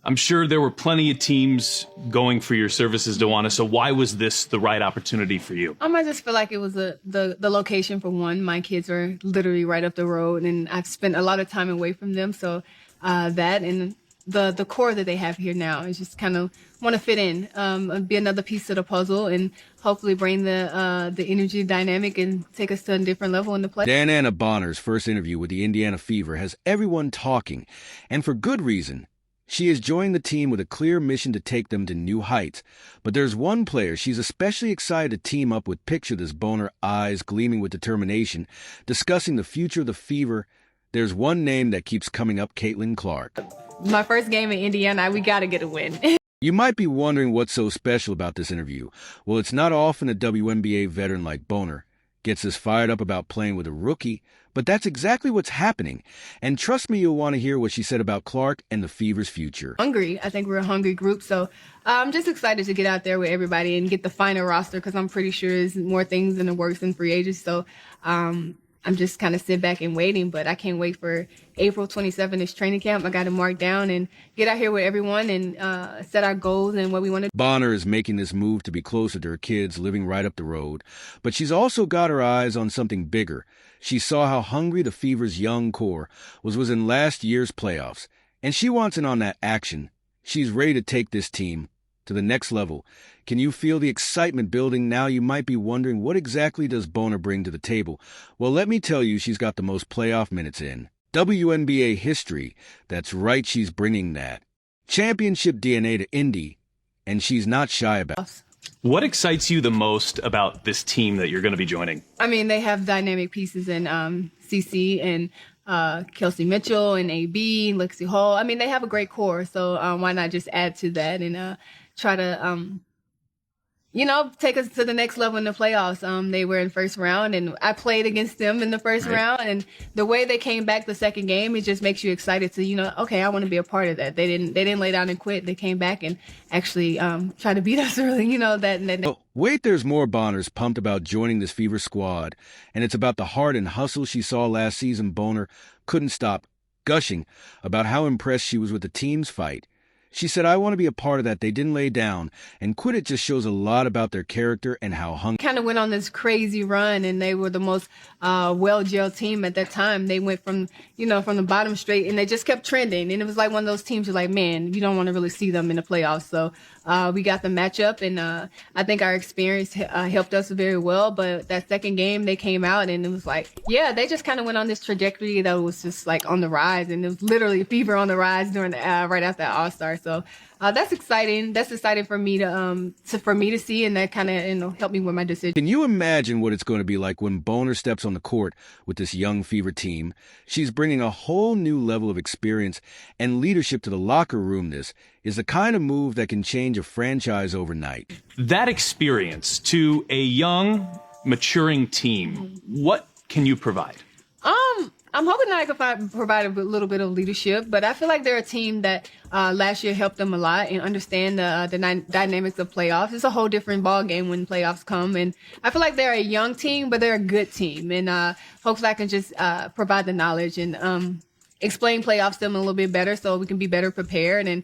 I'm sure there were plenty of teams going for your services, DeWanna. So why was this the right opportunity for you? I just feel like it was the location for one. My kids are literally right up the road, and I've spent a lot of time away from them. So that and the core that they have here now is just kind of want to fit in, be another piece of the puzzle, and hopefully bring the energy dynamic and take us to a different level in the play. DeWanna Bonner's first interview with the Indiana Fever has everyone talking, and for good reason. She has joined the team with a clear mission to take them to new heights. But there's one player she's especially excited to team up with. Picture this: Bonner, eyes gleaming with determination, discussing the future of the Fever. There's one name that keeps coming up: Caitlin Clark. My first game in Indiana, we got to get a win. You might be wondering what's so special about this interview. Well, it's not often a WNBA veteran like Bonner gets us fired up about playing with a rookie, but that's exactly what's happening. And trust me, you'll want to hear what she said about Clark and the Fever's future. Hungry. I think we're a hungry group, so I'm just excited to get out there with everybody and get the final roster, because I'm pretty sure there's more things in the works than free agents. So I'm just kind of sit back and waiting, but I can't wait for April 27th is training camp. I got to mark down and get out here with everyone and set our goals and what we want to do. Bonner is making this move to be closer to her kids living right up the road, but she's also got her eyes on something bigger. She saw how hungry the Fever's young core was in last year's playoffs, and she wants in on that action. She's ready to take this team to the next level. Can you feel the excitement building now? You might be wondering, what exactly does Bonner bring to the table? Well, let me tell you, she's got the most playoff minutes in WNBA history. That's right, she's bringing that championship DNA to Indy, and she's not shy about it. What excites you the most about this team that you're going to be joining? I mean, they have dynamic pieces in CC and Kelsey Mitchell and AB, Lexi Hall. I mean, they have a great core, so why not just add to that and try to, take us to the next level in the playoffs. They were in first round, and I played against them in the first round, and the way they came back the second game, it just makes you excited to, okay, I want to be a part of that. They didn't lay down and quit. They came back and actually try to beat us early, Oh, wait, there's more. Bonner's pumped about joining this Fever squad, and it's about the heart and hustle she saw last season. Bonner couldn't stop gushing about how impressed she was with the team's fight. She said, I want to be a part of that. They didn't lay down, and quit it just shows a lot about their character and how hungry. Kind of went on this crazy run, and they were the most well-gelled team at that time. They went from the bottom straight, and they just kept trending. And it was like one of those teams you're like, man, you don't want to really see them in the playoffs. So we got the matchup, and I think our experience helped us very well. But that second game, they came out, and it was like, yeah, they just kind of went on this trajectory that was just like on the rise, and it was literally Fever on the rise during right after All-Star. So that's exciting. That's exciting for me to see, and that kind of help me with my decision. Can you imagine what it's going to be like when Bonner steps on the court with this young Fever team? She's bringing a whole new level of experience and leadership to the locker room. This is the kind of move that can change a franchise overnight. That experience to a young, maturing team, what can you provide? I'm hoping that I can provide a little bit of leadership, but I feel like they're a team that last year helped them a lot and understand the dynamics of playoffs. It's a whole different ball game when playoffs come, and I feel like they're a young team, but they're a good team, and hopefully I can just provide the knowledge and explain playoffs to them a little bit better so we can be better prepared and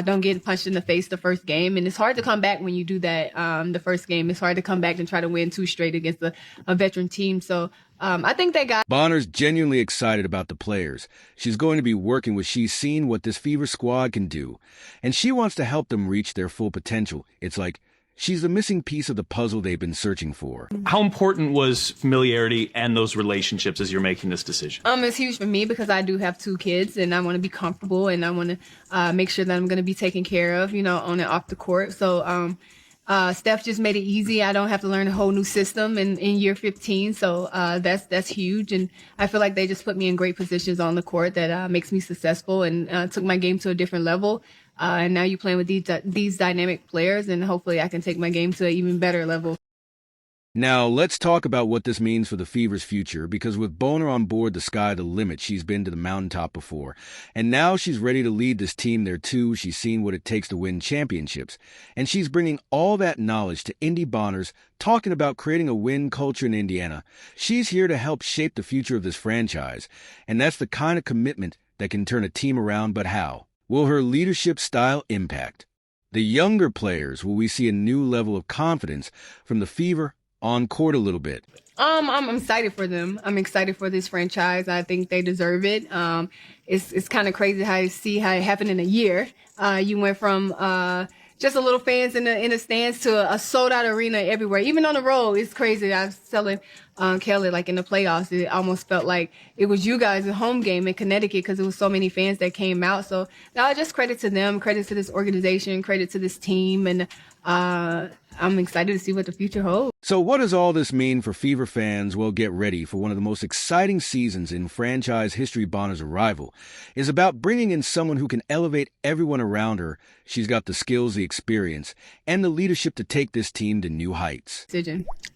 don't get punched in the face the first game. And it's hard to come back when you do that the first game. It's hard to come back and try to win 2 straight against a veteran team. So I think they got... Bonner's genuinely excited about the players she's going to be working with. She's seen what this Fever squad can do, and she wants to help them reach their full potential. It's like she's the missing piece of the puzzle they've been searching for. How important was familiarity and those relationships as you're making this decision? It's huge for me because I do have 2 kids, and I want to be comfortable, and I want to make sure that I'm going to be taken care of, on and off the court. So Steph just made it easy. I don't have to learn a whole new system in year 15. So that's huge. And I feel like they just put me in great positions on the court that makes me successful and took my game to a different level. And now you're playing with these dynamic players, and hopefully I can take my game to an even better level. Now, let's talk about what this means for the Fever's future, because with Bonner on board, the sky the limit. She's been to the mountaintop before, and now she's ready to lead this team there too. She's seen what it takes to win championships, and she's bringing all that knowledge to Indy. Bonner's talking about creating a win culture in Indiana. She's here to help shape the future of this franchise, and that's the kind of commitment that can turn a team around. But how? will her leadership style impact the younger players? Will we see a new level of confidence from the Fever on court a little bit? I'm excited for them. I'm excited for this franchise. I think they deserve it. It's kind of crazy how you see how it happened in a year. You went from just a little fans in the stands to a sold out arena everywhere, even on the road. It's crazy. I was telling Kelly, like in the playoffs, it almost felt like it was you guys' home game in Connecticut because there was so many fans that came out. So now just credit to them, credit to this organization, credit to this team, and I'm excited to see what the future holds. So what does all this mean for Fever fans? Well, get ready for one of the most exciting seasons in franchise history. Bonner's arrival is about bringing in someone who can elevate everyone around her. She's got the skills, the experience, and the leadership to take this team to new heights.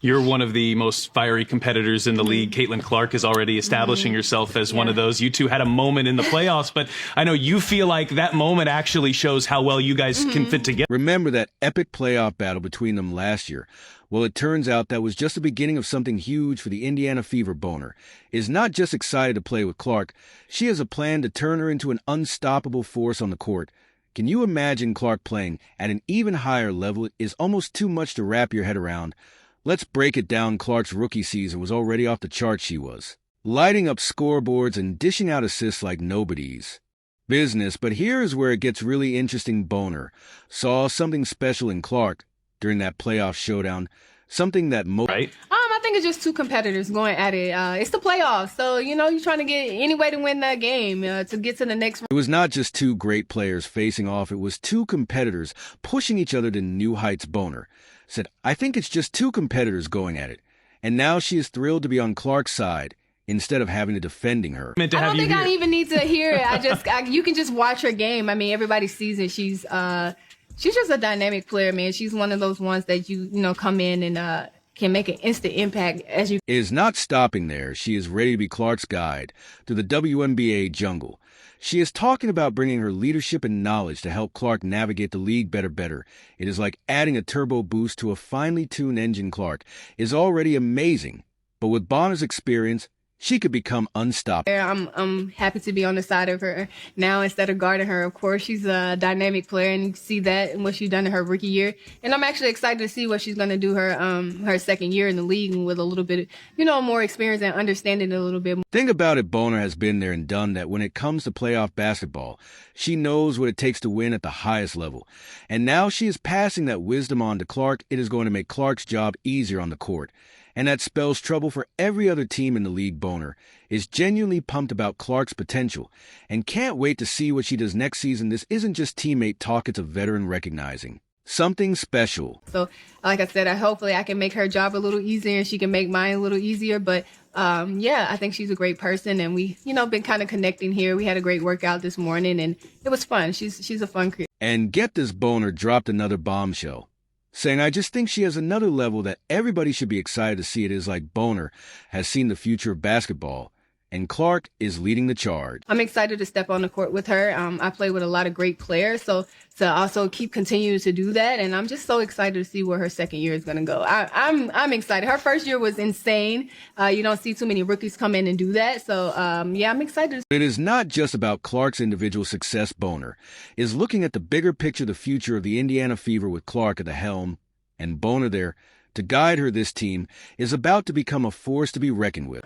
You're one of the most fiery competitors in the league. Caitlin Clark is already establishing herself as one of those. You two had a moment in the playoffs, but I know you feel like that moment actually shows how well you guys can fit together. Remember that epic playoff battle between them last year? Well, it turns out that was just the beginning of something huge for the Indiana Fever. Bonner is not just excited to play with Clark. She has a plan to turn her into an unstoppable force on the court. Can you imagine Clark playing at an even higher level? It is almost too much to wrap your head around. Let's break it down. Clark's rookie season was already off the charts. She was lighting up scoreboards and dishing out assists like nobody's business. But here is where it gets really interesting. Bonner saw something special in Clark during that playoff showdown, something that Right? I think it's just two competitors going at it. It's the playoffs, so you're trying to get any way to win that game to get to the next. It was not just two great players facing off. It was two competitors pushing each other to new heights. Bonner said, "I think it's just two competitors going at it." And now she is thrilled to be on Clark's side instead of having to defending her. I don't think I even need to hear it. You can just watch her game. I mean, everybody sees it. She's just a dynamic player, man. She's one of those ones that you come in and can make an instant impact as you. Is not stopping there. She is ready to be Clark's guide through the WNBA jungle. She is talking about bringing her leadership and knowledge to help Clark navigate the league better. It is like adding a turbo boost to a finely tuned engine. Clark is already amazing, but with Bonner's experience, she could become unstoppable. I'm happy to be on the side of her now instead of guarding her. Of course, she's a dynamic player, and you see that in what she's done in her rookie year. And I'm actually excited to see what she's going to do her second year in the league with a little bit, more experience and understanding a little bit more. Think about it. Bonner has been there and done that. When it comes to playoff basketball, she knows what it takes to win at the highest level. And now she is passing that wisdom on to Clark. It is going to make Clark's job easier on the court. And that spells trouble for every other team in the league. Bonner is genuinely pumped about Clark's potential and can't wait to see what she does next season. This isn't just teammate talk, it's a veteran recognizing something special. So, like I said, hopefully I can make her job a little easier and she can make mine a little easier. But I think she's a great person, and we, been kind of connecting here. We had a great workout this morning, and it was fun. She's a fun creator. And get this, Bonner dropped another bombshell, saying, "I just think she has another level that everybody should be excited to see." It is like Bonner has seen the future of basketball, and Clark is leading the charge. I'm excited to step on the court with her. I play with a lot of great players, so to also continuing to do that, and I'm just so excited to see where her second year is going to go. I'm excited. Her first year was insane. You don't see too many rookies come in and do that, so I'm excited. It is not just about Clark's individual success. Bonner is looking at the bigger picture, the future of the Indiana Fever with Clark at the helm, and Bonner there to guide her. This team is about to become a force to be reckoned with.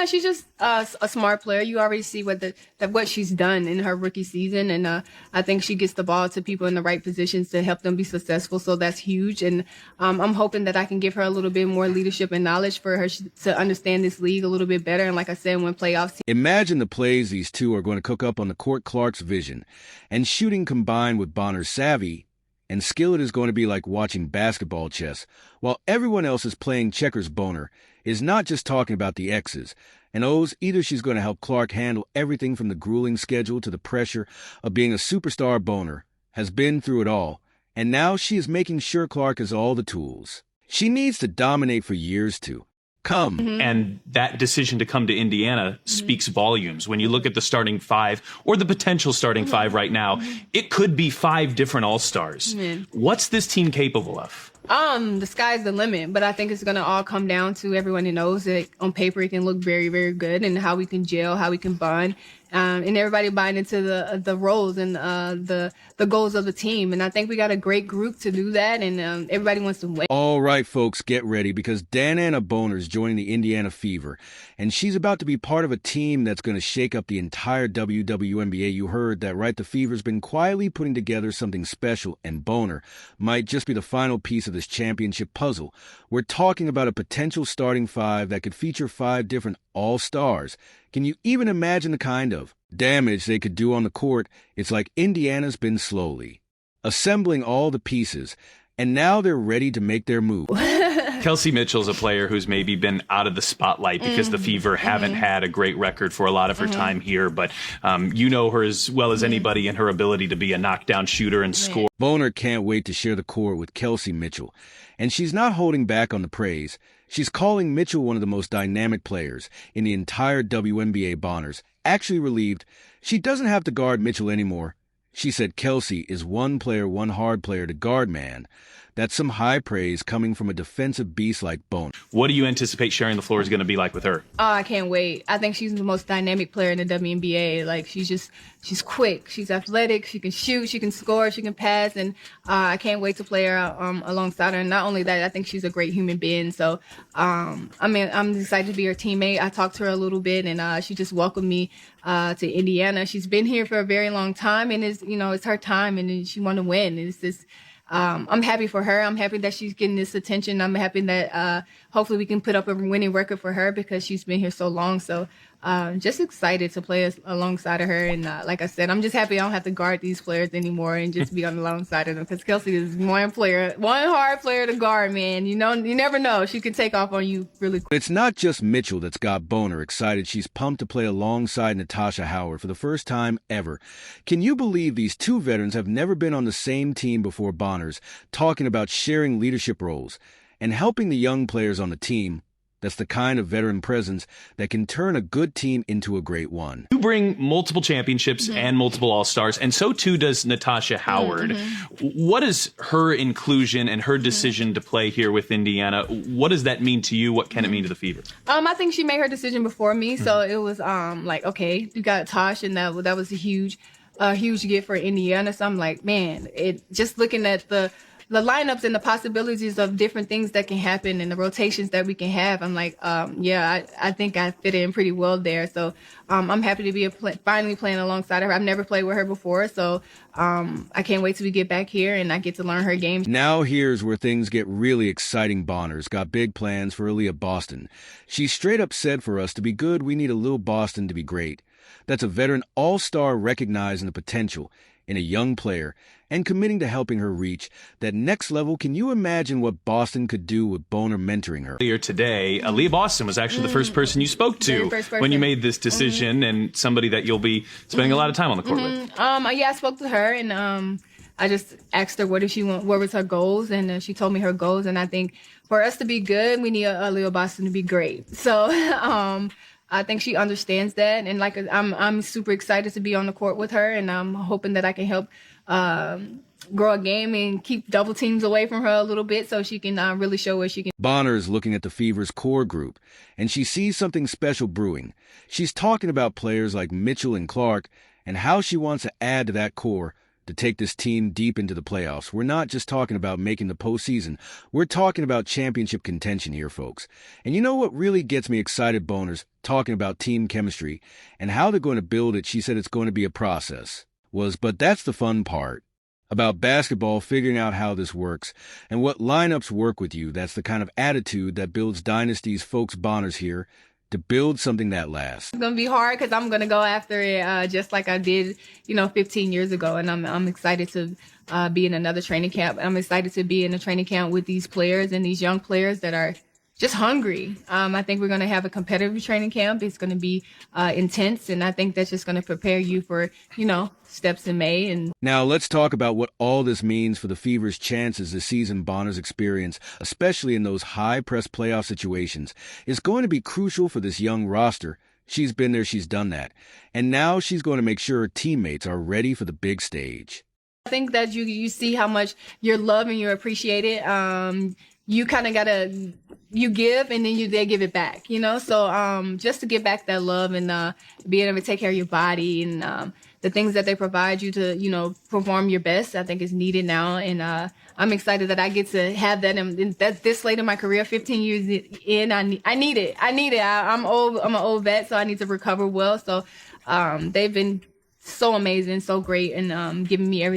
She's just a smart player. You already see what she's done in her rookie season, and I think she gets the ball to people in the right positions to help them be successful. So that's huge, and I'm hoping that I can give her a little bit more leadership and knowledge for her to understand this league a little bit better. And like I said, when playoffs. Imagine the plays these two are going to cook up on the court. Clark's vision and shooting combined with Bonner's savvy and skill. It is going to be like watching basketball chess while everyone else is playing checkers. Bonner is not just talking about the X's and O's either. She's going to help Clark handle everything from the grueling schedule to the pressure of being a superstar. Bonner has been through it all, and now she is making sure Clark has all the tools she needs to dominate for years to come. And that decision to come to Indiana speaks volumes. When you look at the starting five or the potential starting five right now, it could be 5 different all-stars. What's this team capable of? The sky's the limit, but I think it's gonna all come down to everyone who knows that on paper it can look very, very good, and how we can gel, how we can bond, and everybody buying into the roles and the goals of the team. And I think we got a great group to do that, and everybody wants to win. All right, folks, get ready, because DeWanna Bonner is joining the Indiana Fever, and she's about to be part of a team that's going to shake up the entire WNBA. You heard that, right? The Fever's been quietly putting together something special, and Bonner might just be the final piece of this championship puzzle. We're talking about a potential starting five that could feature 5 different all-stars. Can you even imagine the kind of damage they could do on the court? It's like Indiana's been slowly assembling all the pieces, and now they're ready to make their move. Kelsey Mitchell's a player who's maybe been out of the spotlight because the Fever haven't had a great record for a lot of her time here, but you know her as well as anybody in her ability to be a knockdown shooter and score. Bonner can't wait to share the court with Kelsey Mitchell, and she's not holding back on the praise. She's calling Mitchell one of the most dynamic players in the entire WNBA. Bonner's actually relieved she doesn't have to guard Mitchell anymore. She said Kelsey is one player, one hard player to guard, man. That's some high praise coming from a defensive beast like Bonner. What do you anticipate sharing the floor is going to be like with her? Oh, I can't wait. I think she's the most dynamic player in the WNBA. Like, she's quick, she's athletic, she can shoot, she can score, she can pass, and I can't wait to play her alongside her. And not only that, I think she's a great human being. So, I'm excited to be her teammate. I talked to her a little bit, and she just welcomed me to Indiana. She's been here for a very long time, and it's her time, and she want to win. And it's just, I'm happy for her. I'm happy that she's getting this attention. I'm happy that hopefully we can put up a winning record for her because she's been here so long. So just excited to play alongside of her. And like I said, I'm just happy I don't have to guard these players anymore and just be on the alongside of them, because Kelsey is one hard player to guard, man. You never know. She could take off on you really quick. It's not just Mitchell that's got Bonner excited. She's pumped to play alongside Natasha Howard for the first time ever. Can you believe these two veterans have never been on the same team before? Bonner's talking about sharing leadership roles and helping the young players on the team. That's the kind of veteran presence that can turn a good team into a great one. You bring multiple championships and multiple All-Stars, and so too does Natasha Howard. What is her inclusion and her decision to play here with Indiana? What does that mean to you? What can it mean to the Fever? I think she made her decision before me, so it was like, okay, you got Tosh, and that was a huge gift for Indiana. So I'm like, man, just looking at the lineups and the possibilities of different things that can happen and the rotations that we can have, I'm like, I think I fit in pretty well there. So I'm happy to be finally playing alongside her. I've never played with her before, so I can't wait till we get back here and I get to learn her game. Now here's where things get really exciting. Bonner's got big plans for Aaliyah Boston. She straight up said, for us to be good, we need a little Boston to be great. That's a veteran all-star recognizing the potential in a young player and committing to helping her reach that next level. Can you imagine what Boston could do with Bonner mentoring her? Earlier today, Aaliyah Boston was actually the first person you spoke to when you made this decision, and somebody that you'll be spending a lot of time on the court with. Yeah, I spoke to her, and I just asked her what was her goals, and she told me her goals. And I think for us to be good, we need Aaliyah Boston to be great. So I think she understands that, and like I'm super excited to be on the court with her, and I'm hoping that I can help grow a game and keep double teams away from her a little bit, so she can really show what she can. Bonner's looking at the Fever's core group, and she sees something special brewing. She's talking about players like Mitchell and Clark, and how she wants to add to that core to take this team deep into the playoffs. We're not just talking about making the postseason. We're talking about championship contention here, folks. And you know what really gets me excited? Bonner's talking about team chemistry and how they're going to build it. She said it's going to be a process. But that's the fun part about basketball, figuring out how this works and what lineups work with you. That's the kind of attitude that builds dynasties, folks. Bonner's here to build something that lasts. It's going to be hard because I'm going to go after it just like I did, 15 years ago. And I'm excited to be in another training camp. I'm excited to be in a training camp with these players and these young players that are just hungry. I think we're going to have a competitive training camp. It's going to be intense. And I think that's just going to prepare you for, steps in May. And now let's talk about what all this means for the Fever's chances this season. Bonner's experience, especially in those high-press playoff situations, is going to be crucial for this young roster. She's been there, she's done that. And now she's going to make sure her teammates are ready for the big stage. I think that you see how much you're loved and you're appreciated. You kind of gotta you give and then they give it back, you know. So just to give back that love and being able to take care of your body and the things that they provide you to, you know, perform your best, I think is needed now. And I'm excited that I get to have that. And that's this late in my career, 15 years in. I need it. I'm old. I'm an old vet, so I need to recover well. So they've been so amazing, so great, and giving me everything.